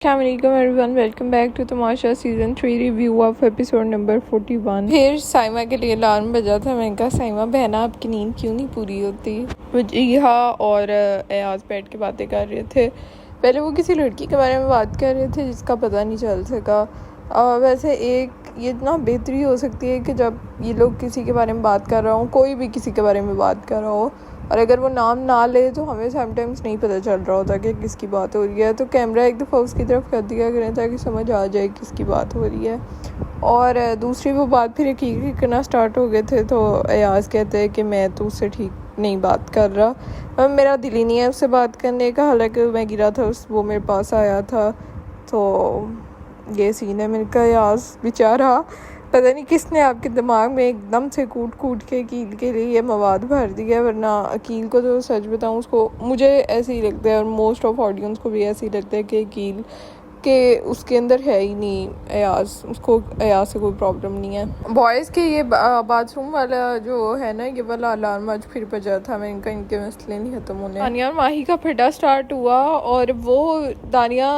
अस्सलाम everyone, welcome back to Tamasha season 3 review of episode number 41। फिर साइमा के लिए अलार्म बजा था। मैंने कहा साइमा बहना आपकी नींद क्यों नहीं पूरी होती। वजीहा और एयाज बैठ के बातें कर रहे थे। पहले वो किसी लड़की के बारे में बात कर रहे थे जिसका पता नहीं चल सका। वैसे एक ये इतना बेहतरी हो सकती है कि जब ये लोग किसी के बारे में बात कर रहा हो, कोई भी किसी के बारे में बात कर रहा हो और अगर वो नाम ना ले तो हमें समटाइम्स नहीं पता चल रहा होता कि किसकी बात हो रही है। तो कैमरा एक दफ़ा उसकी तरफ कर दिया करें ताकि समझ आ जाए किसकी बात हो रही है। और दूसरी वो बात फिर यकीन करना स्टार्ट हो गए थे। तो अयाज कहते हैं कि मैं तो उससे ठीक नहीं बात कर रहा, मेरा दिल ही नहीं है उससे बात करने का। हालांकि मैं गिरा था वो मेरे पास आया था। तो ये सीन है। मैंने कहा अयाज बेचारा, पता नहीं किसने आपके दिमाग में एकदम से कूट कूट के अकील के लिए ये मवाद भर दिया। वरना अकील को तो सच बताऊँ, उसको मुझे ऐसे ही लगता है और मोस्ट ऑफ ऑडियंस को भी ऐसे ही लगता है कि अकील के उसके अंदर है ही नहीं अयाज, उसको अयाज से कोई प्रॉब्लम नहीं है। बॉयज़ के ये बाथरूम वाला जो है ना, ये वाला अलार्म आज फिर बजा था। मैंने इनका इनके मसले नहीं ख़त्म होने। दानिया और माही का फटा स्टार्ट हुआ और वो दानिया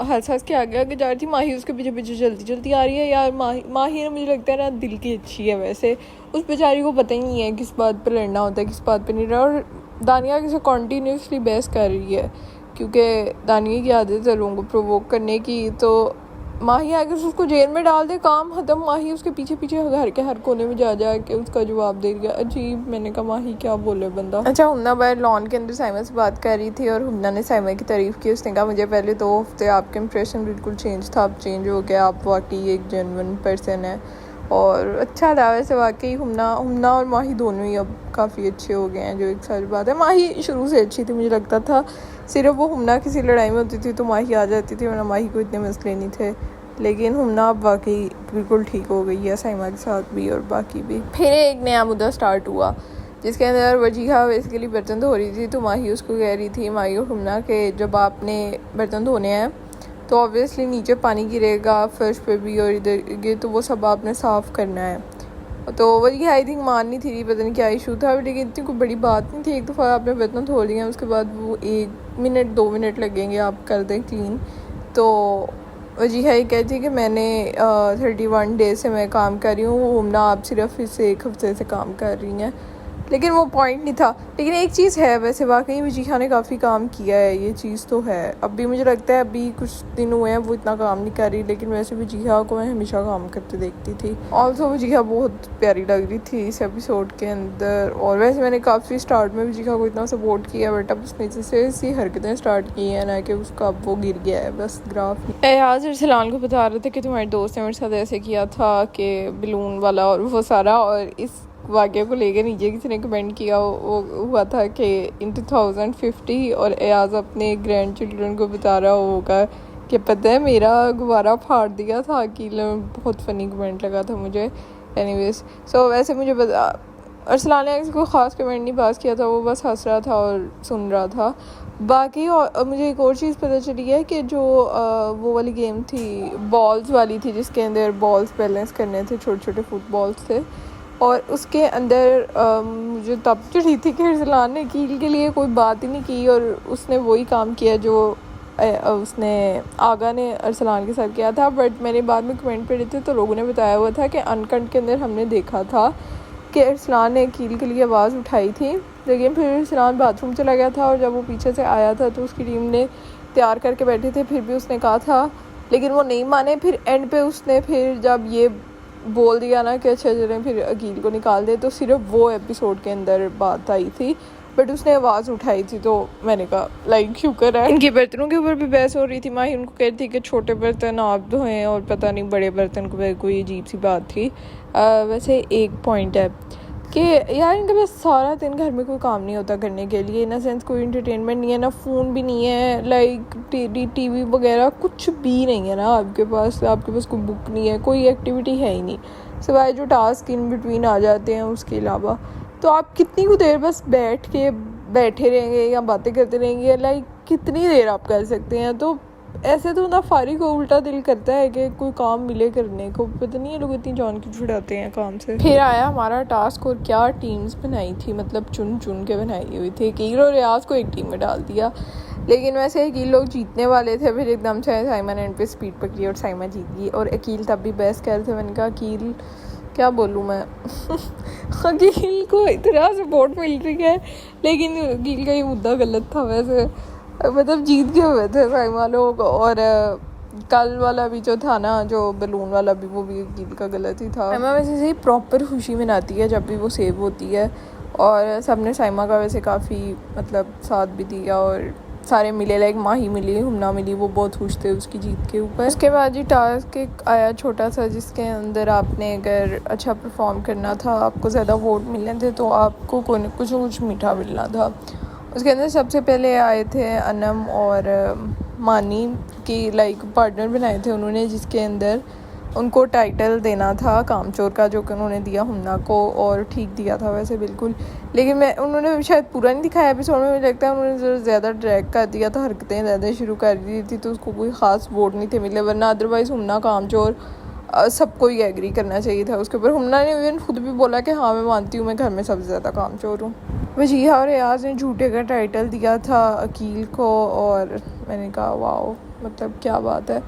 हंस हंस के आगे आगे जा रही थी, माही उसके पीछे पीछे जल्दी जल्दी आ रही है। यार माही ने मुझे लगता है ना दिल की अच्छी है। वैसे उस बेचारी को पता ही नहीं है किस बात पर लड़ना होता है, किस बात पर नहीं रहा। और दानिया किसे कॉन्टीन्यूसली बहस कर रही है क्योंकि दानिया की आदत है लोगों को प्रोवोक करने की। तो माही आगे उसको जेल में डाल दे, काम खत्म। माही उसके पीछे पीछे घर के हर कोने में जा के उसका जवाब दे दिया। अजीब। मैंने कहा माही क्या बोले बंदा। अच्छा, हुन्ना बाहर लॉन के अंदर साइमा से बात कर रही थी और हुन्ना ने साइमा की तारीफ़ की। उसने कहा मुझे पहले 2 हफ्ते आपके इंप्रेशन बिल्कुल चेंज था, अब चेंज हो गया, आप वाकई एक जेन्युइन पर्सन है। और अच्छा था वैसे वाकई। हुन्ना और माही दोनों ही अब काफ़ी अच्छे हो गए हैं, जो एक सच बात है। माही शुरू से अच्छी थी, मुझे लगता था सिर्फ वो हुन्ना किसी लड़ाई में होती थी तो माही आ जाती थी, वरना माही को इतने मसले नहीं थे। लेकिन हुन्ना अब वाकई बिल्कुल ठीक हो गई है साइमा के साथ भी और बाकी भी। फिर एक नया मुद्दा स्टार्ट हुआ जिसके अंदर वजीहा बेसिकली बर्तन धो रही थी। तो माही उसको कह रही थी, माही और हुन्ना के जब आपने बर्तन धोने हैं तो ऑब्वियसली नीचे पानी गिरेगा, फर्श पे भी और इधर, तो वो सब आपने साफ़ करना है। तो वही आई थिंक मान नहीं थी, पता नहीं क्या इशू था, लेकिन इतनी कोई बड़ी बात नहीं थी। एक दफ़ा आपने बर्तन धो लिए, उसके बाद वो 1 मिनट 2 मिनट लगेंगे आप कर दें क्लीन। तो वजीहा ये कहती है कि मैंने 31 डेज से मैं काम कर रही हूँ, हुन्ना आप सिर्फ इससे 1 हफ्ते से काम कर रही हैं। लेकिन वो पॉइंट नहीं था। लेकिन एक चीज़ है, वैसे वाकई वजीहा ने काफ़ी काम किया है, ये चीज़ तो है। अभी मुझे लगता है अभी कुछ दिन हुए हैं वो इतना काम नहीं कर रही, लेकिन वैसे वजीहा को मैं हमेशा काम करते देखती थी। ऑल्सो वजीहा बहुत प्यारी लग रही थी इस एपिसोड के अंदर। और वैसे मैंने काफ़ी स्टार्ट में वजीहा को इतना सपोर्ट किया, बट अब उसने जैसे ऐसी हरकतें स्टार्ट की हैं ना कि उसका अब वो गिर गया है बस ग्राफ। एयाज अरसलान को बता रहे थे कि तुम्हारे दोस्त ने मेरे साथ ऐसे किया था कि बलून वाला और वो सारा। और इस वाक़े को लेकर नीचे किसी ने कमेंट किया, वो हुआ था कि इन 2050 और एयाज अपने ग्रैंड चिल्ड्रन को बता रहा होगा कि पता है मेरा गुब्बारा फाड़ दिया था। अकील बहुत फ़नी कमेंट लगा था मुझे। एनीवेज सो वैसे मुझे अरसलान ने किसी को ख़ास कमेंट नहीं पास किया था, वो बस हंस रहा था और सुन रहा था। बाकी और मुझे एक और चीज़ पता चली है कि जो वो वाली गेम थी बॉल्स वाली थी, जिसके अंदर बॉल्स बैलेंस करने थे, छोटे छोटे फुटबॉल्स थे। और उसके अंदर मुझे तब चढ़ी थी कि अरसलान ने कील के लिए कोई बात ही नहीं की और उसने वही काम किया जो उसने आगा ने अरसलान के साथ किया था। बट मैंने बाद में कमेंट पढ़े थे तो लोगों ने बताया हुआ था कि अनकट के अंदर हमने देखा था कि अरसलान ने कील के लिए आवाज़ उठाई थी, लेकिन फिर अरसलान बाथरूम चला गया था और जब वो पीछे से आया था तो उसकी टीम ने तैयार करके बैठे थे, फिर भी उसने कहा था, लेकिन वो नहीं माने। फिर एंड पे उसने फिर जब ये बोल दिया ना कि अच्छा चलें फिर अकील को निकाल दे, तो सिर्फ वो एपिसोड के अंदर बात आई थी, बट उसने आवाज़ उठाई थी। तो मैंने कहा लाइक शुक्र है। इनके बर्तनों के ऊपर भी बहस हो रही थी। माही उनको कह रही थी कि छोटे बर्तन आप धोएं और पता नहीं बड़े बर्तन को कोई अजीब सी बात थी। वैसे एक पॉइंट है कि यार इनके पास सारा दिन घर में कोई काम नहीं होता करने के लिए, इन सेंस कोई इंटरटेनमेंट नहीं है, ना फ़ोन भी नहीं है, लाइक टीवी वगैरह कुछ भी नहीं है ना आपके पास कोई बुक नहीं है, कोई एक्टिविटी है ही नहीं सिवाय जो टास्क इन बिटवीन आ जाते हैं उसके अलावा। तो आप कितनी को देर बस बैठे रहेंगे या बातें करते रहेंगे, लाइक कितनी देर आप कर सकते हैं। तो ऐसे तो ना फारिग को उल्टा दिल करता है कि कोई काम मिले करने को, पता नहीं है लोग इतनी जान की छुड़ाते हैं काम से। फिर आया हमारा टास्क और क्या टीम्स बनाई थी, मतलब चुन चुन के बनाई हुई थी। कील और रियाज को एक टीम में डाल दिया। लेकिन वैसे अकील लोग जीतने वाले थे, फिर एकदम से साइमा ने एंड पे स्पीड पकड़ी और साइमा जीत गई। और अकील तब भी बहस कर रहे थे। मैंने कहा अकील क्या बोलूँ मैं अकील को इतना सपोर्ट मिल रही है, लेकिन अकील का ये मुद्दा गलत था वैसे, मतलब जीत गए हुए थे साइमा लोग। और कल वाला भी जो था ना, जो बलून वाला भी, वो भी अकील का गलत ही था। साइमा वैसे से प्रॉपर खुशी मनाती है जब भी वो सेव होती है, और सबने साइमा का वैसे काफ़ी मतलब साथ भी दिया, और सारे मिले, लाइक माही मिली, हुमना मिली, वो बहुत खुश थे उसकी जीत के ऊपर। उसके बाद जी टास्क एक आया छोटा सा, जिसके अंदर आपने अगर अच्छा परफॉर्म करना था, आपको ज़्यादा वोट मिलने थे, तो आपको कुछ न कुछ मीठा मिलना था। उसके अंदर सबसे पहले आए थे अनम और मानी की लाइक पार्टनर बनाए थे उन्होंने, जिसके अंदर उनको टाइटल देना था कामचोर का, जो कि उन्होंने दिया हुमना को, और ठीक दिया था वैसे बिल्कुल। लेकिन उन्होंने शायद पूरा नहीं दिखाया एपिसोड में, मुझे लगता है उन्होंने ज़्यादा ड्रैग कर दिया था, हरकतें ज़्यादा शुरू कर दी थी, तो उसको कोई ख़ास वोट नहीं थे मिले। वरना अदरवाइज़ हुमना कामचोर सबको ही एग्री करना चाहिए था उसके ऊपर। हुमना ने इवन खुद भी बोला कि हाँ मैं मानती हूँ, मैं घर में सबसे ज़्यादा कामचोर हूँ। वजीहा और रियाज ने झूठे का टाइटल दिया था अकील को, और मैंने कहा वाओ, मतलब क्या बात है,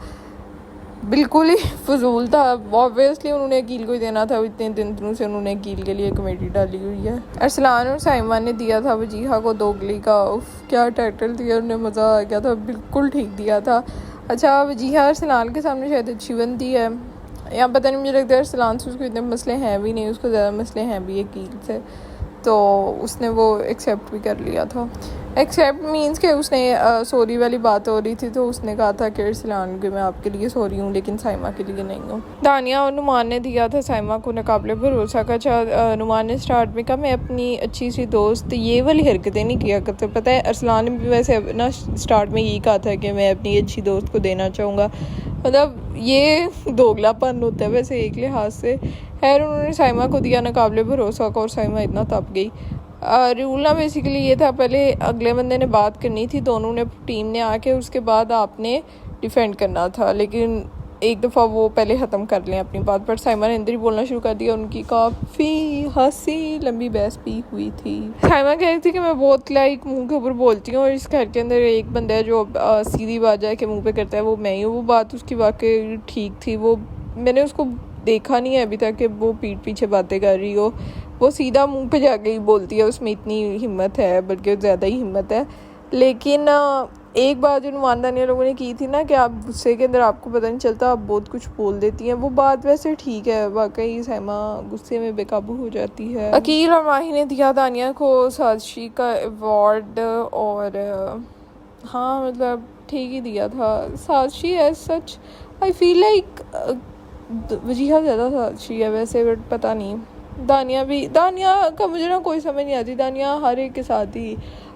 बिल्कुल ही फजूल था। ऑब्वियसली उन्होंने अकील को ही देना था, इतने दिनों से उन्होंने अकील के लिए कमेटी डाली हुई है। अरसलान और साइमा ने दिया था वजीहा को दोगली का, उफ क्या टाइटल दिया उन्हें, मज़ा आ गया था, बिल्कुल ठीक दिया था। अच्छा वजीहा अरसलान के सामने शायद अच्छी बनती है, या पता नहीं, मुझे लगता है अरसलान से उसको इतने मसले हैं भी नहीं, उसको ज़्यादा मसले हैं भी अकील से, तो उसने वो एक्सेप्ट भी कर लिया था। एक्सेप्ट मीन्स कि उसने सॉरी वाली बात हो रही थी, तो उसने कहा था कि अरसलान के मैं आपके लिए सॉरी हूँ, लेकिन साइमा के लिए नहीं हूँ। दानिया और नुमान ने दिया था साइमा को नाकाबिले भरोसा का। अच्छा नुमान ने स्टार्ट में कहा मैं अपनी अच्छी सी दोस्त ये वाली हरकतें नहीं किया करते, पता है अरसलान ने भी वैसे ना स्टार्ट में यही कहा था कि मैं अपनी अच्छी दोस्त को देना चाहूँगा, मतलब ये दोगलापन होता है वैसे एक लिहाज से। खैर उन्होंने साइमा को दिया नाकाबिले भरोसा का, और साइमा इतना तप गई। रूल ना बेसिकली ये था, पहले अगले बंदे ने बात करनी थी, दोनों ने टीम ने आके, उसके बाद आपने डिफेंड करना था, लेकिन एक दफ़ा वो पहले ख़त्म कर लें अपनी बात। पर साइमा ने अंदर ही बोलना शुरू कर दिया, उनकी काफ़ी हंसी लंबी बहस भी हुई थी। साइमा कह रही थी कि मैं बहुत लाइक मुंह के ऊपर बोलती हूँ, और इस घर के अंदर एक बंदा है जो सीधी बात जाके मुँह पे करता है, वो मैं ही हूँ। वो बात उसकी वाकई ठीक थी, वो मैंने उसको देखा नहीं है अभी तक कि वो पीठ पीछे बातें कर रही हो, वो सीधा मुंह पे जाके ही बोलती है, उसमें इतनी हिम्मत है, बल्कि ज़्यादा ही हिम्मत है। लेकिन एक बात जो नुमानदानिया लोगों ने की थी ना, कि आप गुस्से के अंदर आपको पता नहीं चलता, आप बहुत कुछ बोल देती हैं, वो बात वैसे ठीक है, वाकई साइमा गुस्से में बेकाबू हो जाती है। अकील और माही ने दिया दानिया को साजिशी का अवार्ड, और हाँ मतलब ठीक ही दिया था। साजिशी as such I feel like Wajiha ज़्यादा साजिशी है वैसे, बट पता नहीं। दानिया का मुझे ना कोई समझ नहीं आती, दानिया हर एक के साथ ही,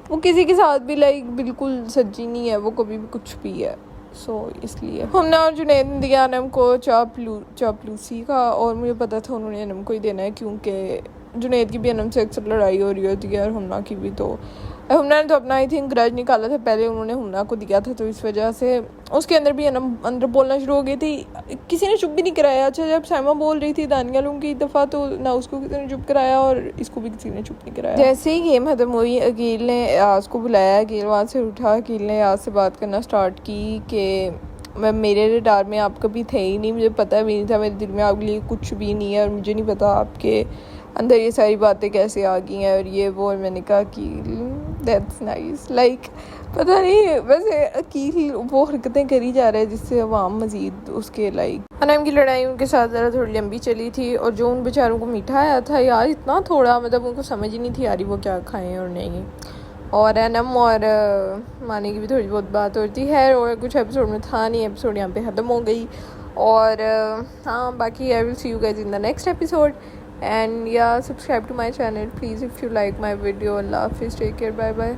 वो किसी के साथ भी लाइक बिल्कुल सच्ची नहीं है, वो कभी भी कुछ भी है, सो इसलिए। हमने और जुनैद ने दिया अनम को चापलूसी का, और मुझे पता था उन्होंने अनम को ही देना है, क्योंकि जुनैद की भी अनम से अक्सर लड़ाई हो रही होती है, और हमना की भी। तो हमना ने तो अपना आई थिंक ग्रज निकाला था, पहले उन्होंने हमना को दिया था, तो इस वजह से उसके अंदर भी अनम अंदर बोलना शुरू हो गई थी, किसी ने चुप भी नहीं कराया। अच्छा जब साइमा बोल रही थी दानिया लोगों की दफ़ा, तो ना उसको किसी ने चुप कराया, और इसको भी किसी ने चुप नहीं कराया। जैसे ही गेम खत्म हुई, अकील ने यास को बुलाया, अकील वहाँ से उठा, अकील ने यास से बात करना स्टार्ट की कि मैं मेरे रडार में आप कभी थे ही नहीं, मुझे पता भी नहीं था, मेरे दिल में आपके लिए कुछ भी नहीं है, और मुझे नहीं पता आपके अंदर ये सारी बातें कैसे आ गई हैं, और ये वो। और मैंने कहा कि दैट्स नाइस, लाइक पता नहीं वैसे अकील वो हरकतें करी जा रहे हैं जिससे अवाम मज़ीद उसके लाइक। अनम की लड़ाई उनके साथ ज़रा थोड़ी लंबी चली थी, और जो उन बेचारों को मीठा आया था यार इतना थोड़ा, मतलब उनको समझ ही नहीं थी यारी वो क्या खाएं और नहीं। और अनम और मानी की भी थोड़ी बहुत बात होती है, और कुछ एपिसोड में था नहीं, एपिसोड यहाँ पे ख़त्म हो गई। और हाँ बाकी I will see you guys in the next episode, and yeah, subscribe to my channel please if you like my video. Allah Hafiz, take care, bye bye.